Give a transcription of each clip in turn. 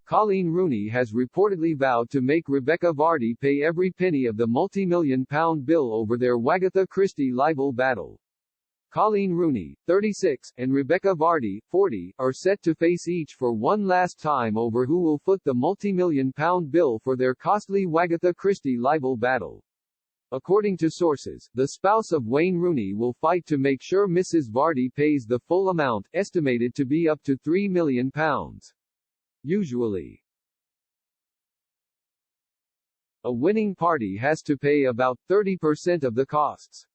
Coleen Rooney has reportedly vowed to make Rebekah Vardy pay every penny of the multi-million-pound bill over their Agatha Christie libel battle. Coleen Rooney, 36, and Rebekah Vardy, 40, are set to face each for one last time over who will foot the multi-million-pound bill for their costly Agatha Christie libel battle. According to sources, the spouse of Wayne Rooney will fight to make sure Mrs. Vardy pays the full amount, estimated to be up to £3 million. Usually, a winning party has to pay about 30% of the costs.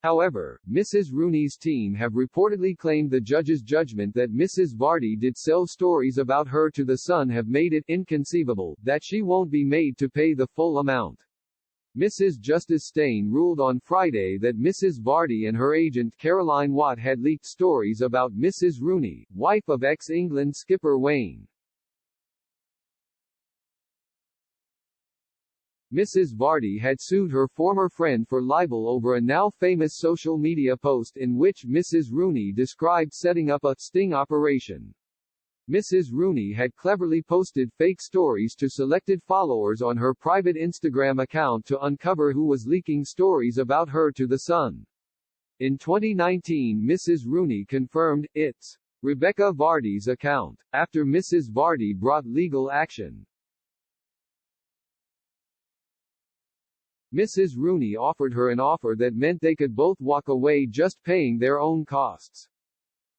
However, Mrs. Rooney's team have reportedly claimed the judge's judgment that Mrs. Vardy did sell stories about her to the Sun have made it inconceivable that she won't be made to pay the full amount. Mrs. Justice Steyn ruled on Friday that Mrs. Vardy and her agent Caroline Watt had leaked stories about Mrs. Rooney, wife of ex-England skipper Wayne. Mrs. Vardy had sued her former friend for libel over a now-famous social media post in which Mrs. Rooney described setting up a sting operation. Mrs. Rooney had cleverly posted fake stories to selected followers on her private Instagram account to uncover who was leaking stories about her to The Sun. In 2019, Mrs. Rooney confirmed it's Rebekah Vardy's account, after Mrs. Vardy brought legal action. Mrs. Rooney offered her an offer that meant they could both walk away just paying their own costs.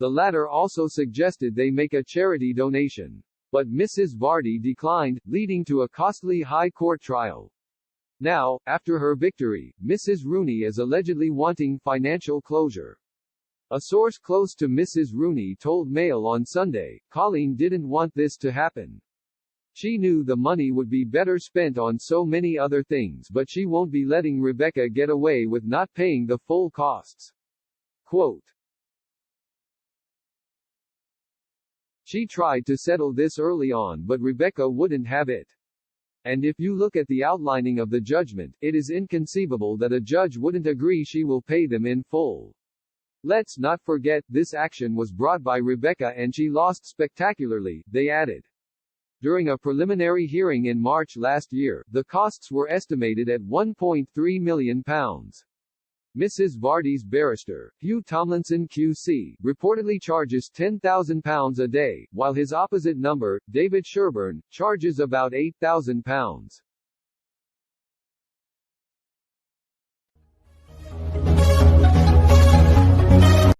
The latter also suggested they make a charity donation. But Mrs. Vardy declined, leading to a costly high court trial. Now, after her victory, Mrs. Rooney is allegedly wanting financial closure. A source close to Mrs. Rooney told Mail on Sunday, Coleen didn't want this to happen. She knew the money would be better spent on so many other things, but she won't be letting Rebekah get away with not paying the full costs. Quote, "She tried to settle this early on, but Rebekah wouldn't have it. And if you look at the outlining of the judgment, it is inconceivable that a judge wouldn't agree she will pay them in full. Let's not forget, this action was brought by Rebekah and she lost spectacularly," they added. During a preliminary hearing in March last year, the costs were estimated at £1.3 million. Mrs. Vardy's barrister, Hugh Tomlinson QC, reportedly charges £10,000 a day, while his opposite number, David Sherburn, charges about £8,000.